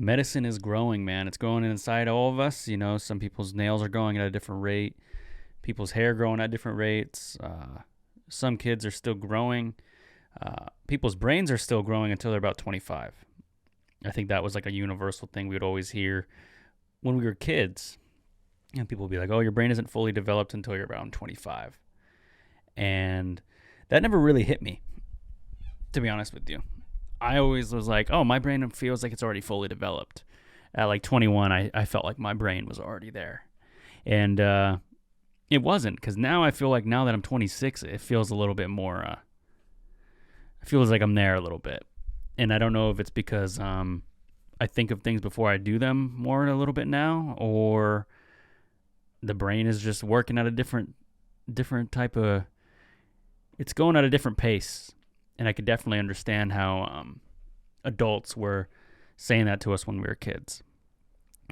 medicine is growing, man. It's growing inside all of us. Some people's nails are growing at a different rate. People's hair growing at different rates. Some kids are still growing. People's brains are still growing until they're about 25. I think that was like a universal thing we would always hear when we were kids. People would be like, oh, your brain isn't fully developed until you're around 25. And that never really hit me, to be honest with you. I always was like, oh, my brain feels like it's already fully developed. At like 21, I felt like my brain was already there. And it wasn't, because now I feel like now that I'm 26, it feels a little bit more, it feels like I'm there a little bit. And I don't know if it's because I think of things before I do them more a little bit now, or the brain is just working at a different type of, it's going at a different pace. And I could definitely understand how adults were saying that to us when we were kids.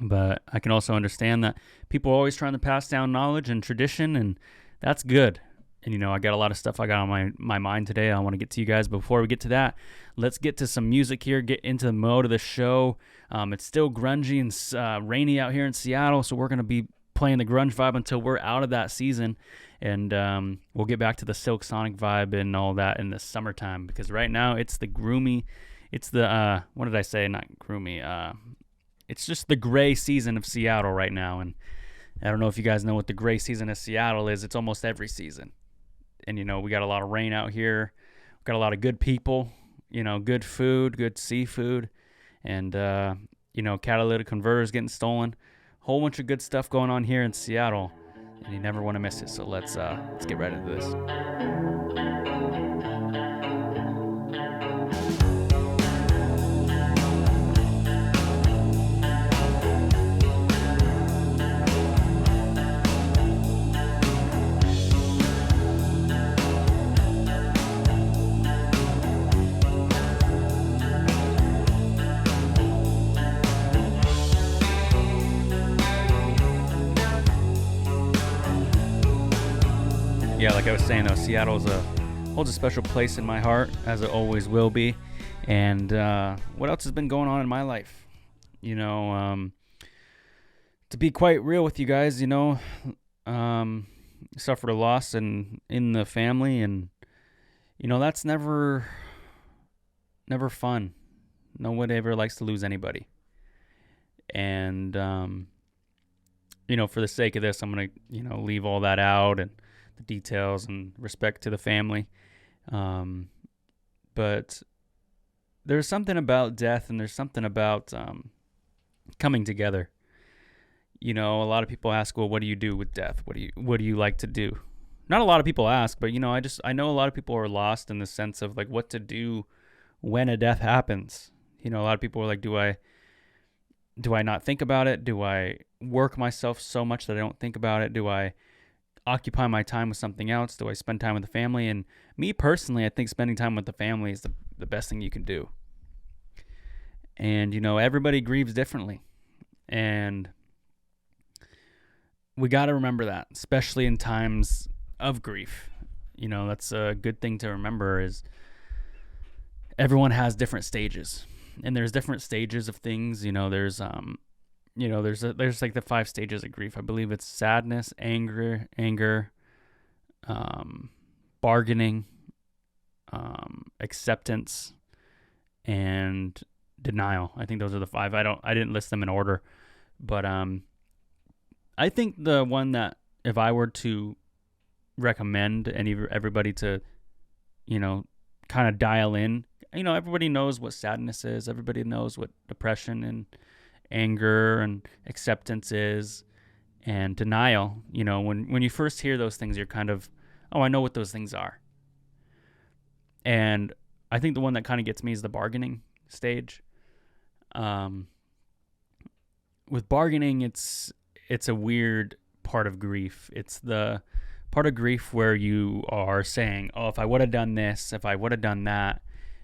But I can also understand that people are always trying to pass down knowledge and tradition, and that's good. And, I got a lot of stuff I got on my mind today I want to get to you guys. But before we get to that, let's get to some music here, get into the mode of the show. It's still grungy and rainy out here in Seattle, so we're going to be playing the grunge vibe until we're out of that season. And we'll get back to the Silk Sonic vibe and all that in the summertime, because right now it's the groomy, it's the, what did I say? Not groomy. It's just the gray season of Seattle right now. And I don't know if you guys know what the gray season of Seattle is. It's almost every season. And, we got a lot of rain out here. We got a lot of good people, good food, good seafood, and, catalytic converters getting stolen. Whole bunch of good stuff going on here in Seattle, and you never want to miss it. So let's get right into this. Yeah, like I was saying, though, Seattle holds a special place in my heart, as it always will be. And what else has been going on in my life? To be quite real with you guys, suffered a loss in the family, and that's never fun. No one ever likes to lose anybody. And for the sake of this, I'm gonna leave all that out and the details and respect to the family. But there's something about death, and there's something about coming together. A lot of people ask, well, what do you do with death? What do you like to do? Not a lot of people ask, but I know a lot of people are lost in the sense of like what to do when a death happens. A lot of people are like, do I not think about it? Do I work myself so much that I don't think about it? Do I occupy my time with something else? Do I spend time with the family? And me personally, I think spending time with the family is the best thing you can do. And, everybody grieves differently. And we got to remember that, especially in times of grief. That's a good thing to remember, is everyone has different stages. And there's different stages of things. There's like the 5 stages of grief. I believe it's sadness, anger, bargaining, acceptance, and denial. I think those are the 5. I didn't list them in order, but I think the one that, if I were to recommend everybody to, kind of dial in, everybody knows what sadness is. Everybody knows what depression and anger and acceptance is, and denial. When you first hear those things, you're kind of, oh, I know what those things are. And I think the one that kind of gets me is the bargaining stage. With bargaining, it's a weird part of grief. It's the part of grief where you are saying, oh, if I would have done this, if I would have done that,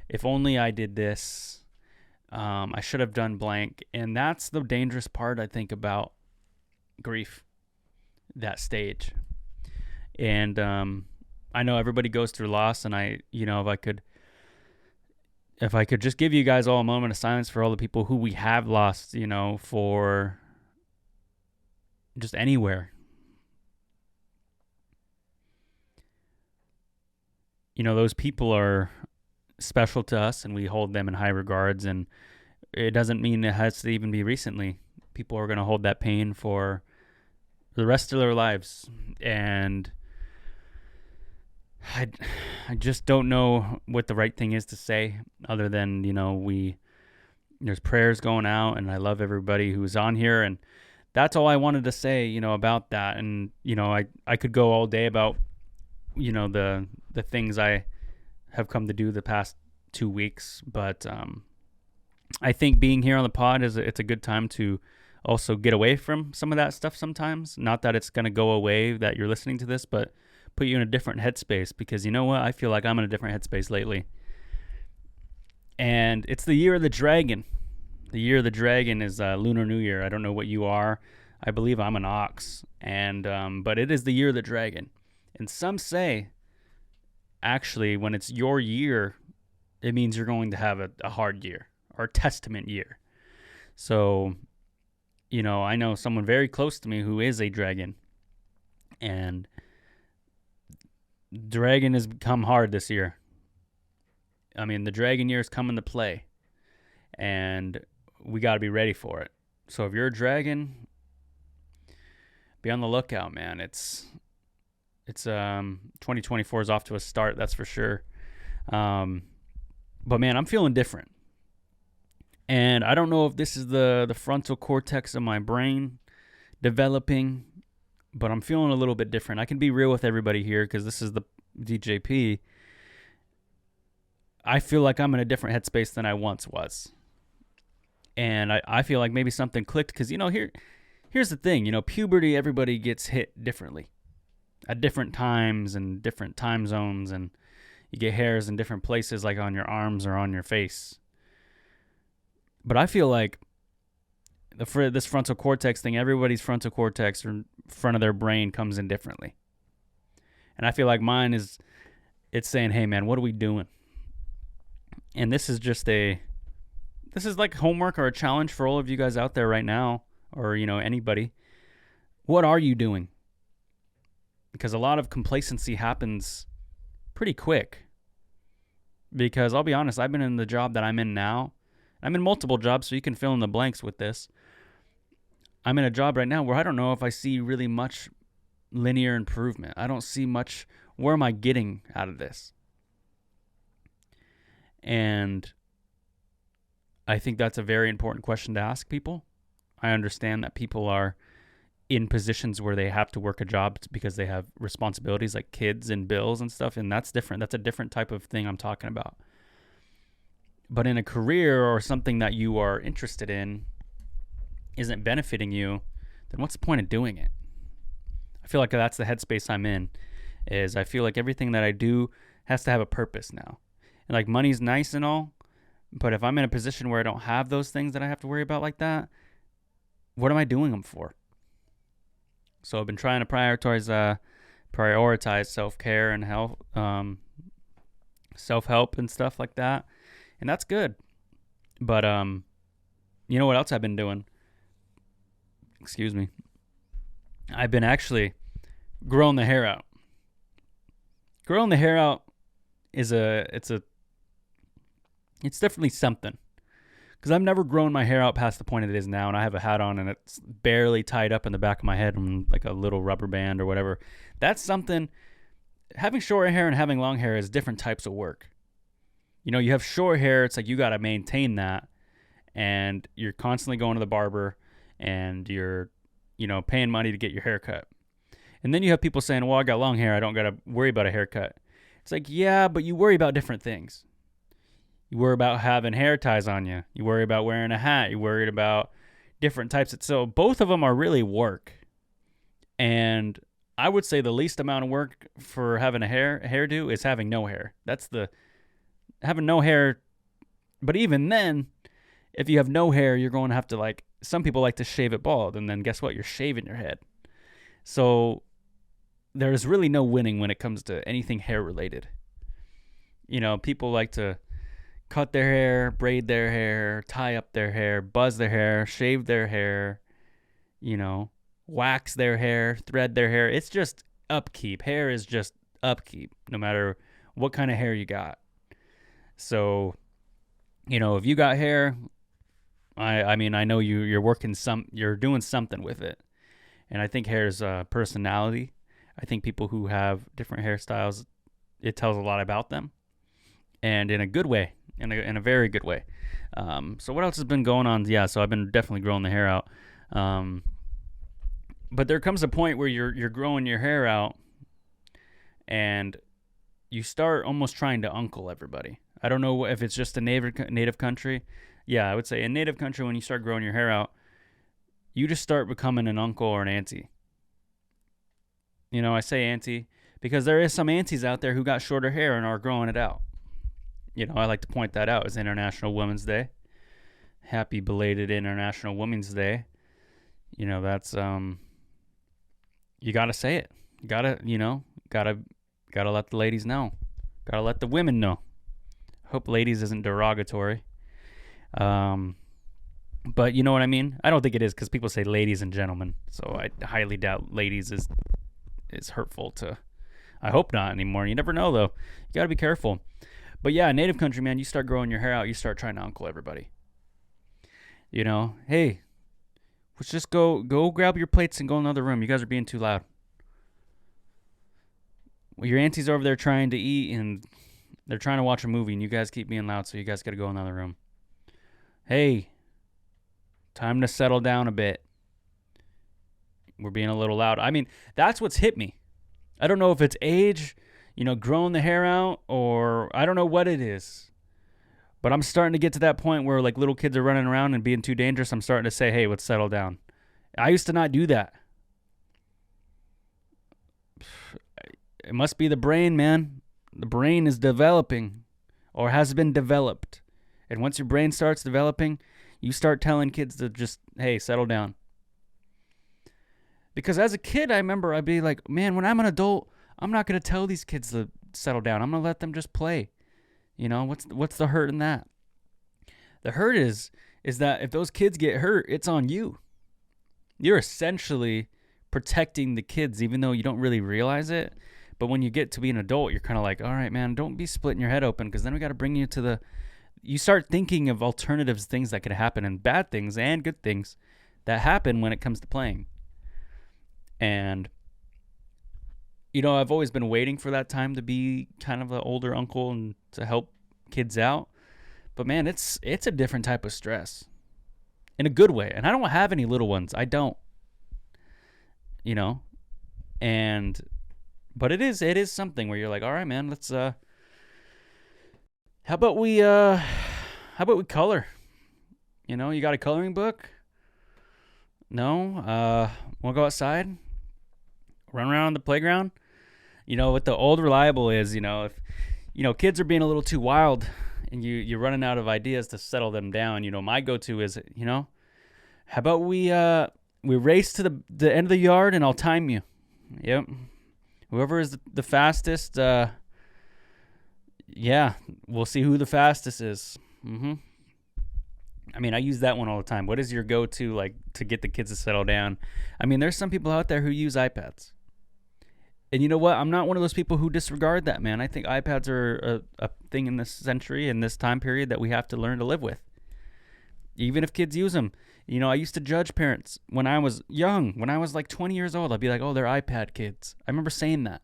if only I did this, I should have done blank. And that's the dangerous part, I think, about grief, that stage. And I know everybody goes through loss, and if I could if I could just give you guys all a moment of silence for all the people who we have lost, for just anywhere. Those people are special to us and we hold them in high regards, and it doesn't mean it has to even be recently. People are going to hold that pain for the rest of their lives. And I just don't know what the right thing is to say other than, there's prayers going out, and I love everybody who's on here, and that's all I wanted to say, about that. And, I could go all day about, the things I have come to do the past 2 weeks, but I think being here on the pod it's a good time to also get away from some of that stuff sometimes. Not that it's going to go away that you're listening to this, but put you in a different headspace, because you know what? I feel like I'm in a different headspace lately. And it's the year of the dragon. The year of the dragon is Lunar New Year. I don't know what you are. I believe I'm an ox, and but it is the year of the dragon. And some say, actually, when it's your year, it means you're going to have a hard year, or a testament year. So, I know someone very close to me who is a dragon, and dragon has become hard this year. I mean, the dragon year is coming to play, and we got to be ready for it. So if you're a dragon, be on the lookout, man. It's 2024 is off to a start, that's for sure. But man, I'm feeling different. And I don't know if this is the frontal cortex of my brain developing, but I'm feeling a little bit different. I can be real with everybody here because this is the DJP. I feel like I'm in a different headspace than I once was. And I feel like maybe something clicked because, here's the thing. Puberty, everybody gets hit differently at different times and different time zones, and you get hairs in different places, like on your arms or on your face. But I feel like this frontal cortex thing, everybody's frontal cortex or front of their brain comes in differently. And I feel like mine it's saying, hey man, what are we doing? And this is like homework or a challenge for all of you guys out there right now, or, anybody. What are you doing? Because a lot of complacency happens pretty quick. Because I'll be honest, I've been in the job that I'm in now. I'm in multiple jobs, so you can fill in the blanks with this. I'm in a job right now where I don't know if I see really much linear improvement. I don't see much. Where am I getting out of this? And I think that's a very important question to ask people. I understand that people are in positions where they have to work a job because they have responsibilities like kids and bills and stuff, and that's different. That's a different type of thing I'm talking about. But in a career or something that you are interested in isn't benefiting you, then what's the point of doing it? I feel like that's the headspace I'm in, is I feel like everything that I do has to have a purpose now. And like money's nice and all, but if I'm in a position where I don't have those things that I have to worry about like that, what am I doing them for? So I've been trying to prioritize self-care and health, self-help and stuff like that. And that's good. But you know what else I've been doing? Excuse me. I've been actually growing the hair out. Growing the hair out is it's definitely something. Because I've never grown my hair out past the point it is now, and I have a hat on, and it's barely tied up in the back of my head and like a little rubber band or whatever. That's something. Having short hair and having long hair is different types of work. You have short hair, it's like you got to maintain that, and you're constantly going to the barber, and you're, paying money to get your hair cut. And then you have people saying, well, I got long hair, I don't got to worry about a haircut. It's like, yeah, but you worry about different things. You worry about having hair ties on you. You worry about wearing a hat. You worried about different types. So both of them are really work. And I would say the least amount of work for having a hairdo is having no hair. Having no hair. But even then, if you have no hair, you're going to have to some people like to shave it bald. And then guess what? You're shaving your head. So there's really no winning when it comes to anything hair related. People like to cut their hair, braid their hair, tie up their hair, buzz their hair, shave their hair, wax their hair, thread their hair. It's just upkeep. Hair is just upkeep, no matter what kind of hair you got. So, if you got hair, I know you're doing something with it. And I think hair is personality. I think people who have different hairstyles, it tells a lot about them, and in a good way, in a very good way. So what else has been going on? Yeah, so I've been definitely growing the hair out. But there comes a point where you're growing your hair out, and you start almost trying to uncle everybody. I don't know if it's just a native country. Yeah, I would say in native country, when you start growing your hair out, you just start becoming an uncle or an auntie. I say auntie because there is some aunties out there who got shorter hair and are growing it out. I like to point that out. It's International Women's Day. Happy belated International Women's Day. That's you gotta say it. You gotta let the ladies know. Gotta let the women know. Hope ladies isn't derogatory. But you know what I mean? I don't think it is, because people say ladies and gentlemen. So I highly doubt ladies is hurtful to. I hope not anymore. You never know, though. You got to be careful. But yeah, native country, man, you start growing your hair out, you start trying to uncle everybody. Hey, let's just go grab your plates and go in another room. You guys are being too loud. Well, your auntie's over there trying to eat, and they're trying to watch a movie, and you guys keep being loud, so you guys got to go in another room. Hey, time to settle down a bit. We're being a little loud. I mean, that's what's hit me. I don't know if it's age, growing the hair out, or I don't know what it is. But I'm starting to get to that point where, like, little kids are running around and being too dangerous. I'm starting to say, hey, let's settle down. I used to not do that. It must be the brain, man. The brain is developing, or has been developed. And once your brain starts developing, you start telling kids to just, hey, settle down. Because as a kid, I remember I'd be like, man, when I'm an adult, I'm not going to tell these kids to settle down. I'm going to let them just play. What's the hurt in that? The hurt is that if those kids get hurt, it's on you. You're essentially protecting the kids, even though you don't really realize it. But when you get to be an adult, you're kind of like, all right, man, don't be splitting your head open, because then we got to bring you to you start thinking of alternatives, things that could happen, and bad things and good things that happen when it comes to playing. And, I've always been waiting for that time to be kind of an older uncle and to help kids out. But, man, it's a different type of stress in a good way. And I don't have any little ones. I don't. But it is something where you're like, all right, man, let's how about we color? You got a coloring book? No? Want to go outside? Run around on the playground? What the old reliable is, if kids are being a little too wild and you're running out of ideas to settle them down, my go-to is, how about we race to the end of the yard and I'll time you. Yep. Whoever is the fastest, we'll see who the fastest is. Mm-hmm. I mean, I use that one all the time. What is your go-to, like, to get the kids to settle down? I mean, there's some people out there who use iPads. And you know what? I'm not one of those people who disregard that, man. I think iPads are a thing in this century, in this time period, that we have to learn to live with. Even if kids use them. I used to judge parents when I was young. When I was like 20 years old, I'd be like, oh, they're iPad kids. I remember saying that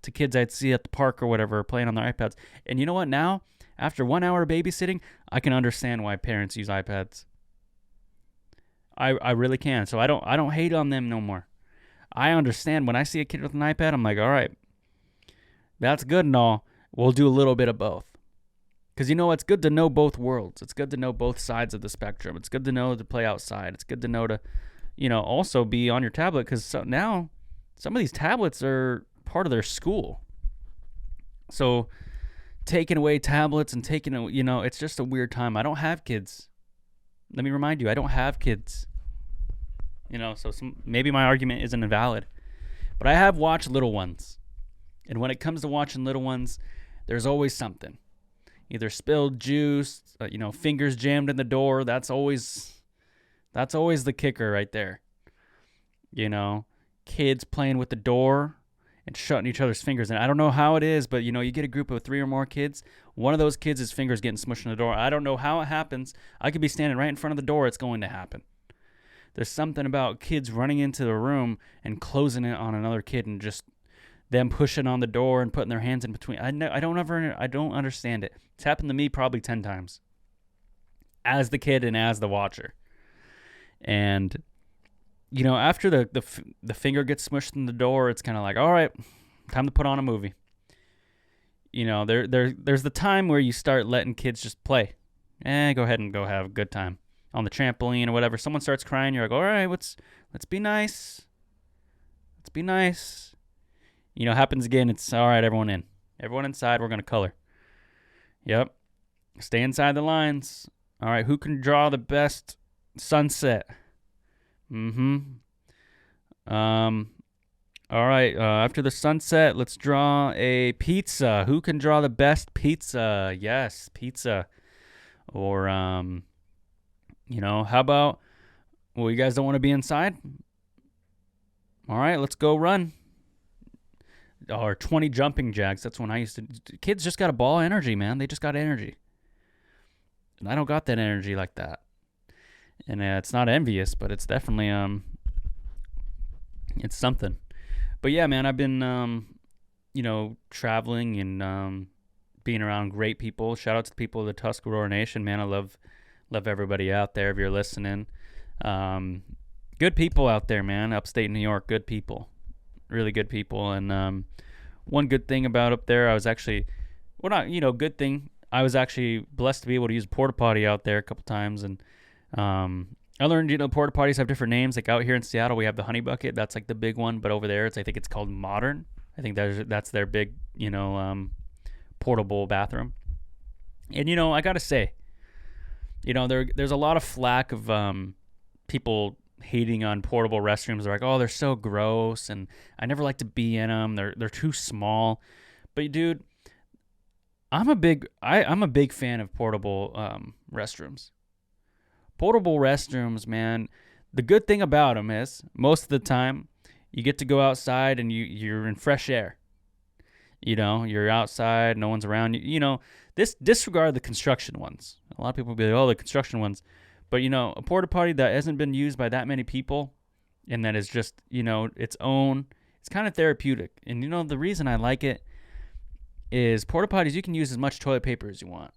to kids I'd see at the park or whatever, playing on their iPads. And you know what? Now, after 1 hour of babysitting, I can understand why parents use iPads. I really can. So I don't hate on them no more. I understand when I see a kid with an iPad, I'm like, all right, that's good and all. We'll do a little bit of both. Because it's good to know both worlds. It's good to know both sides of the spectrum. It's good to know to play outside. It's good to know to, also be on your tablet. Because now some of these tablets are part of their school. So taking away tablets and it's just a weird time. I don't have kids. Let me remind you, I don't have kids. So maybe my argument isn't invalid. But I have watched little ones. And when it comes to watching little ones, there's always something. either spilled juice, fingers jammed in the door. That's always the kicker right there. Kids playing with the door and shutting each other's fingers in. I don't know how it is, but you get a group of 3 or more kids. One of those kids' fingers getting smushed in the door. I don't know how it happens. I could be standing right in front of the door. It's going to happen. There's something about kids running into the room and closing it on another kid and just them pushing on the door and putting their hands in between. I don't understand it. It's happened to me probably 10 times as the kid and as the watcher. And after the finger gets smushed in the door, it's kind of like, all right, time to put on a movie. There's the time where you start letting kids just play. Go ahead and go have a good time on the trampoline or whatever. Someone starts crying, you're like, all right, let's be nice. Let's be nice. Happens again. It's all right, everyone in. Everyone inside, we're going to color. Yep. Stay inside the lines. All right, who can draw the best sunset? All right, after the sunset, let's draw a pizza. Who can draw the best pizza? Yes, pizza. Or, how about, you guys don't want to be inside? All right, let's go run. Or 20 jumping jacks. That's when I used to. Kids just got a ball of energy, man. They just got energy. And I don't got that energy like that. And it's not envious, but it's definitely, it's something. But yeah, man, I've been, traveling and being around great people. Shout out to the people of the Tuscarora Nation, man. I love everybody out there if you're listening. Good people out there, man. Upstate New York, good people. Really good people. And one good thing about up there, I was actually, good thing. I was actually blessed to be able to use a porta potty out there a couple times. And I learned, porta potties have different names. Like out here in Seattle, we have the Honey Bucket. That's like the big one. But over there, I think it's called Modern. I think that's their big, portable bathroom. And, I got to say, there's a lot of flack of people hating on portable restrooms. They're like, oh, they're so gross, and I never like to be in them. They're too small. But, dude, I'm a big fan of portable restrooms. Portable restrooms, man, the good thing about them is most of the time you get to go outside and you're in fresh air. You're outside, no one's around you. Disregard the construction ones. A lot of people will be like, oh, the construction ones. But, a porta potty that hasn't been used by that many people and that is just, its own, it's kind of therapeutic. And, the reason I like it is porta potties, you can use as much toilet paper as you want.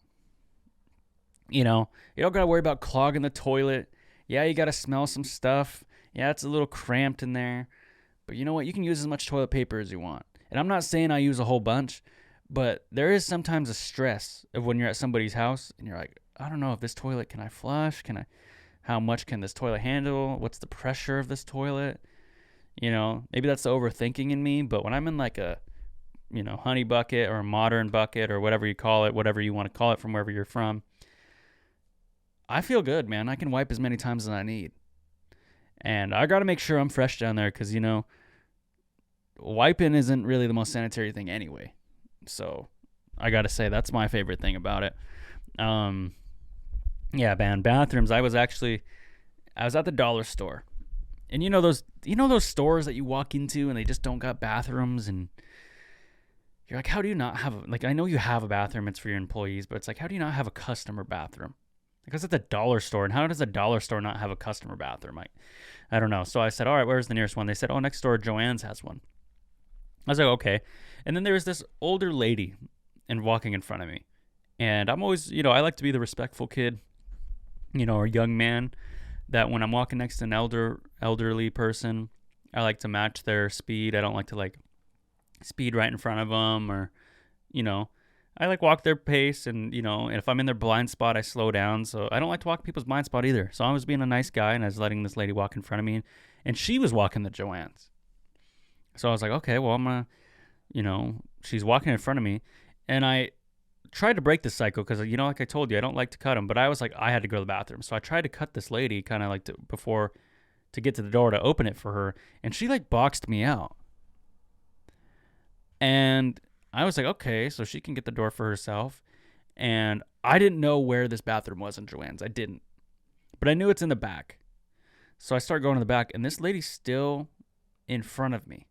You don't got to worry about clogging the toilet. Yeah, you got to smell some stuff. Yeah, it's a little cramped in there. But you know what? You can use as much toilet paper as you want. And I'm not saying I use a whole bunch, but there is sometimes a stress of when you're at somebody's house and you're like, I don't know if this toilet, can I flush? How much can this toilet handle? What's the pressure of this toilet? Maybe that's the overthinking in me, but when I'm in like a, Honey Bucket or a Modern Bucket or whatever you call it, whatever you want to call it from wherever you're from, I feel good, man. I can wipe as many times as I need. And I got to make sure I'm fresh down there because, wiping isn't really the most sanitary thing anyway. So I got to say that's my favorite thing about it. Yeah, man, bathrooms. I was at the dollar store. And those stores that you walk into and they just don't got bathrooms and you're like, how do you not have I know you have a bathroom, it's for your employees, but it's like, how do you not have a customer bathroom? Because it's a dollar store, and how does a dollar store not have a customer bathroom? I don't know. So I said, all right, where's the nearest one? They said, oh, next door, Joann's has one. I was like, okay. And then there was this older lady walking in front of me. And I'm always, I like to be the respectful kid, or young man, that when I'm walking next to an elderly person, I like to match their speed. I don't like to, speed right in front of them or, I walk their pace and, and if I'm in their blind spot, I slow down. So I don't like to walk people's blind spot either. So I was being a nice guy and I was letting this lady walk in front of me and she was walking the Joann's. So I was like, okay, well, I'm going to, she's walking in front of me and I tried to break the cycle because, like I told you, I don't like to cut them, but I was like, I had to go to the bathroom. So I tried to cut this lady kind of to get to the door to open it for her. And she boxed me out. And I was like, okay, so she can get the door for herself. And I didn't know where this bathroom was in Joanne's. I didn't. But I knew it's in the back. So I start going to the back, and this lady's still in front of me.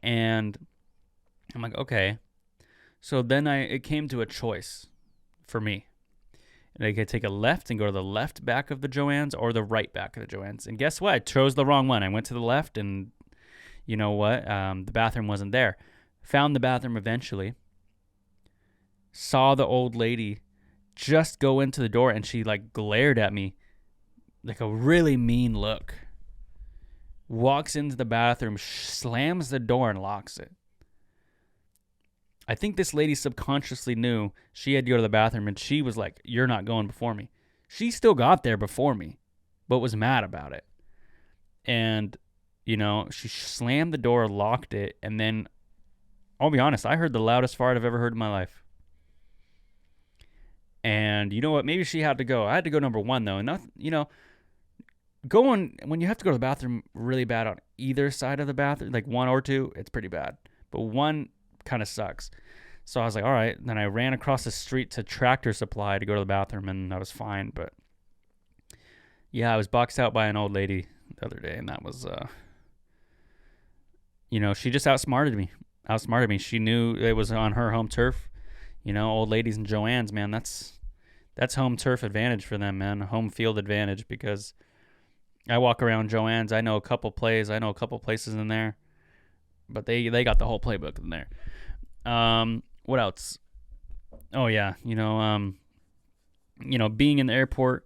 And I'm like, okay. So then it came to a choice for me. And I could take a left and go to the left back of the Joanne's or the right back of the Joanne's. And guess what? I chose the wrong one. I went to the left, and you know what? The bathroom wasn't there. Found the bathroom eventually. Saw the old lady just go into the door, and she like glared at me like a really mean look. Walks into the bathroom, slams the door, and locks it. I think this lady subconsciously knew she had to go to the bathroom, and she was like, "You're not going before me." She still got there before me, but was mad about it. And, you know, she slammed the door, locked it, and then, I'll be honest, I heard the loudest fart I've ever heard in my life. And you know what? Maybe she had to go. I had to go number one, though. And, nothing, you know, when you have to go to the bathroom really bad on either side of the bathroom, like one or two, it's pretty bad. But one kind of sucks. So I was like, all right. Then I ran across the street to Tractor Supply to go to the bathroom, and I was fine. But yeah, I was boxed out by an old lady the other day, and that was, you know, she just outsmarted me. She knew it was on her home turf. You know, old ladies and Joanne's, man, that's home turf advantage for them, man. Home field advantage, because I walk around Joanne's. I know a couple plays. I know a couple places in there. But they got the whole playbook in there. What else? Oh, yeah. You know, being in the airport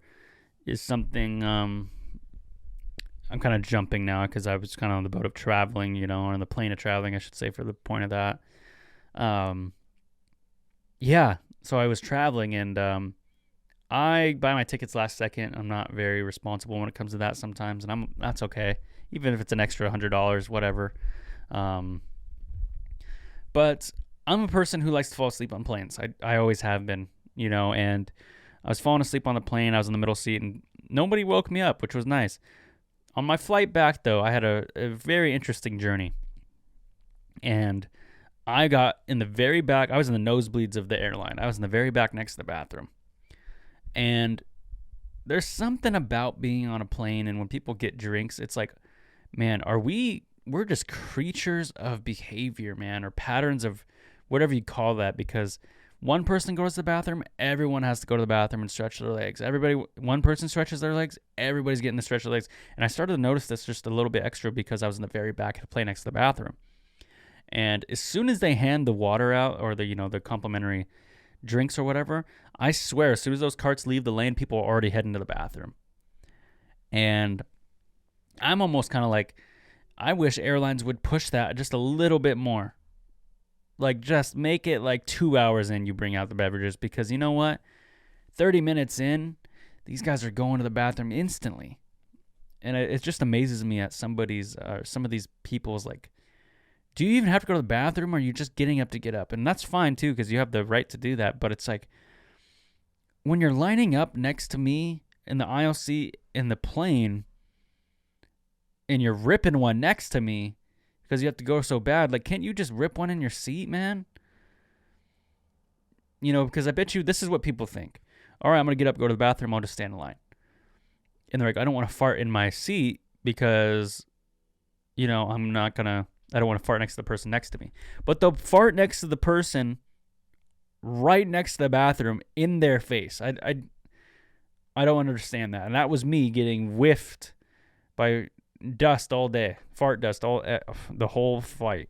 is something I'm kind of jumping now because I was kind of on the boat of traveling, you know, or on the plane of traveling, I should say, for the point of that. Yeah, so I was traveling, and I buy my tickets last second. I'm not very responsible when it comes to that sometimes, and that's okay, even if it's an extra $100, whatever. But I'm a person who likes to fall asleep on planes. I always have been, you know, and I was falling asleep on the plane. I was in the middle seat, and nobody woke me up, which was nice. On my flight back, though, I had a very interesting journey. And I got in the very back. I was in the nosebleeds of the airline. I was in the very back next to the bathroom. And there's something about being on a plane, and when people get drinks, it's like, man, we're just creatures of behavior, man, or patterns of whatever you call that, because one person goes to the bathroom, everyone has to go to the bathroom and stretch their legs. One person stretches their legs, everybody's getting to stretch their legs. And I started to notice this just a little bit extra because I was in the very back of the plane next to the bathroom. And as soon as they hand the water out, or the complimentary drinks or whatever, I swear, as soon as those carts leave the lane, people are already heading to the bathroom. And I'm almost kind of like, I wish airlines would push that just a little bit more. Like, just make it like 2 hours in you bring out the beverages, because you know what? 30 minutes in, these guys are going to the bathroom instantly. And it just amazes me at some of these people's, like, do you even have to go to the bathroom, or are you just getting up to get up? And that's fine too, because you have the right to do that. But it's like, when you're lining up next to me in the aisle seat in the plane, and you're ripping one next to me because you have to go so bad, like, can't you just rip one in your seat, man? You know, because I bet you this is what people think. All right, I'm going to get up, go to the bathroom, I'll just stand in line. And they're like, I don't want to fart in my seat because, you know, I don't want to fart next to the person next to me. But they'll fart next to the person right next to the bathroom in their face. I don't understand that. And that was me getting whiffed by dust all day, fart dust the whole flight.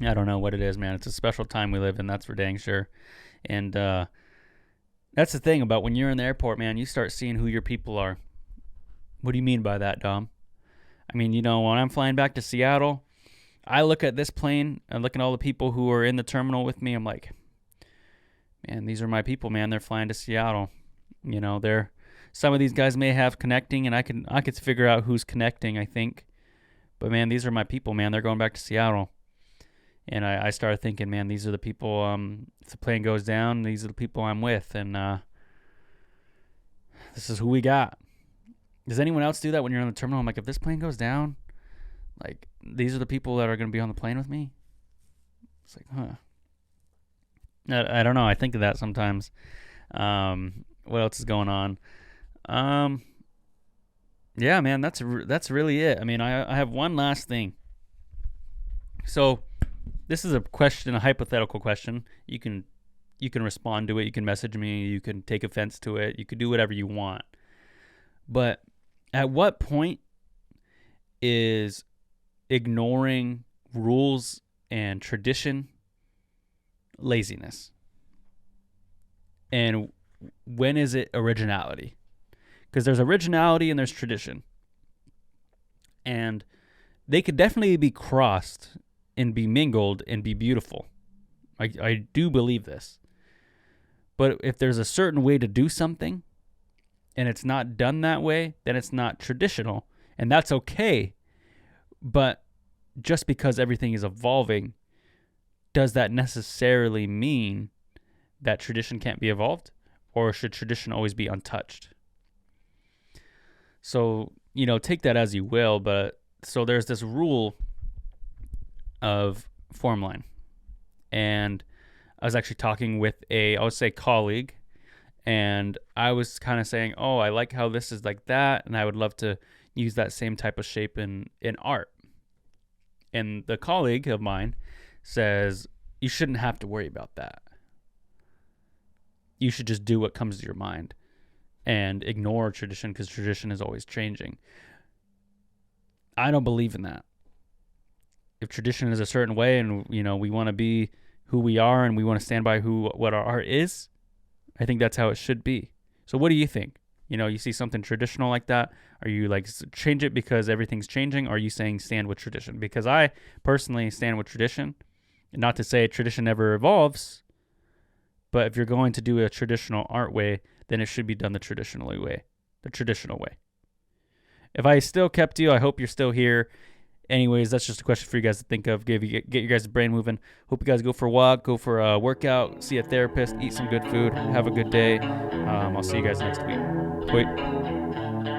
I don't know what it is, man. It's a special time we live in, that's for dang sure. And that's the thing about when you're in the airport, man. You start seeing who your people are. What do you mean by that, Dom? I mean, you know, when I'm flying back to Seattle, I look at this plane and look at all the people who are in the terminal with me. I'm like, man, these are my people, man. They're flying to Seattle. You know, some of these guys may have connecting, and I could figure out who's connecting, I think. But, man, these are my people, man. They're going back to Seattle. And I started thinking, man, these are the people, if the plane goes down, these are the people I'm with. And this is who we got. Does anyone else do that when you're in the terminal? I'm like, if this plane goes down, like, these are the people that are going to be on the plane with me? It's like, huh. I don't know. I think of that sometimes. What else is going on? Um, yeah, man, that's really it. I mean, I have one last thing. So this is a question, a hypothetical question. You can respond to it. You can message me. You can take offense to it. You can do whatever you want. But at what point is ignoring rules and tradition laziness? And when is it originality? Because there's originality and there's tradition. And they could definitely be crossed and be mingled and be beautiful. I do believe this. But if there's a certain way to do something and it's not done that way, then it's not traditional. And that's okay. But just because everything is evolving, does that necessarily mean that tradition can't be evolved? Or should tradition always be untouched? So, take that as you will. But so there's this rule of form line. And I was actually talking with I would say colleague, and I was kind of saying, oh, I like how this is like that, and I would love to use that same type of shape in art. And the colleague of mine says, you shouldn't have to worry about that. You should just do what comes to your mind and ignore tradition because tradition is always changing. I don't believe in that. If tradition is a certain way and, we want to be who we are and we want to stand by what our art is, I think that's how it should be. So what do you think? You see something traditional like that, are you like change it because everything's changing? Or are you saying stand with tradition? Because I personally stand with tradition. And not to say tradition never evolves, but if you're going to do a traditional art way, then it should be done the traditional way. If I still kept you, I hope you're still here. Anyways, that's just a question for you guys to think of. Get you guys' brain moving. Hope you guys go for a walk, go for a workout, see a therapist, eat some good food, have a good day. I'll see you guys next week. Wait.